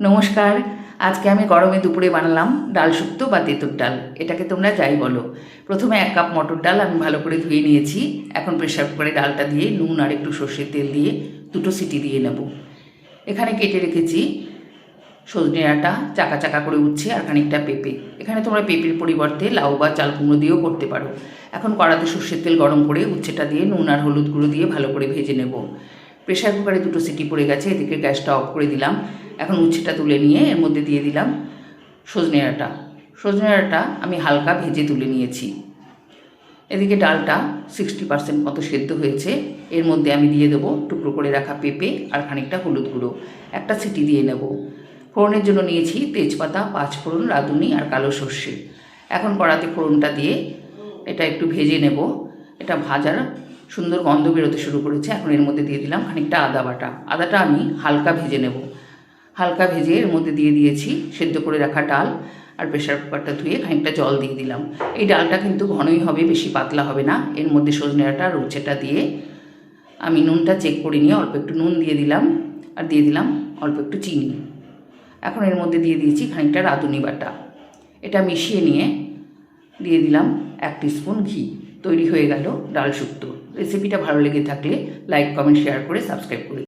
নমস্কার। আজকে আমি গরমে দুপুরে বানালাম ডাল শুক্তো বা তেঁতুর ডাল, এটাকে তোমরা যাই বলো। প্রথমে 1 কাপ মটর ডাল আমি ভালো করে ধুয়ে নিয়েছি। এখন প্রেসার কুকারে ডালটা দিয়ে নুন আর একটু সর্ষের তেল দিয়ে 2টো সিটি দিয়ে নেব। এখানে কেটে রেখেছি সজনে ডাঁটা, চাকা চাকা করে উচ্ছে আর খানিকটা পেঁপে। এখানে তোমরা পেঁপের পরিবর্তে লাউ বা চাল কুমড়ো দিয়েও করতে পারো। এখন কড়াতে সর্ষের তেল গরম করে উচ্ছেটা দিয়ে নুন আর হলুদ গুঁড়ো দিয়ে ভালো করে ভেজে নেব। প্রেসার কুকারে 2টো সিটি পড়ে গেছে, এদিকে গ্যাসটা অফ করে দিলাম। এখন উচ্ছেটা তুলে নিয়ে এর মধ্যে দিয়ে দিলাম সজনে ডাঁটা আমি হালকা ভেজে তুলে নিয়েছি। এদিকে ডালটা 60% মতো সেদ্ধ হয়েছে। এর মধ্যে আমি দিয়ে দেবো টুকরো করে রাখা পেঁপে আর খানিকটা হলুদ গুঁড়ো। একটা সিটি দিয়ে নেব। ফোড়নের জন্য নিয়েছি তেজপাতা, 5 ফোড়ন, রাঁধুনি আর কালো সর্ষে। এখন কড়াতে ফোড়নটা দিয়ে এটা একটু ভেজে নেব। এটা ভাজার সুন্দর গন্ধ বেরোতে শুরু করেছে। এখন এর মধ্যে দিয়ে দিলাম খানিকটা আদা বাটা। আদাটা আমি হালকা ভেজে নেব। হালকা ভেজে এর মধ্যে দিয়ে দিয়েছি সেদ্ধ করে রাখা ডাল আর প্রেসার কুকারটা ধুয়ে খানিকটা জল দিয়ে দিলাম। এই ডালটা কিন্তু ঘনই হবে, বেশি পাতলা হবে না। এর মধ্যে সজনে ডাঁটা আর উচ্ছেটা দিয়ে আমি নুনটা চেক করে নিয়ে অল্প একটু নুন দিয়ে দিলাম আর দিয়ে দিলাম অল্প একটু চিনি। এখন এর মধ্যে দিয়ে দিয়েছি খানিকটা রাঁধুনি বাটা। এটা মিশিয়ে নিয়ে দিয়ে দিলাম 1 টিস্পুন ঘি। তৈরি হয়ে গেল ডাল শুক্তো। রেসিপিটা ভালো লেগে থাকলে লাইক, কমেন্ট, শেয়ার করে সাবস্ক্রাইব করে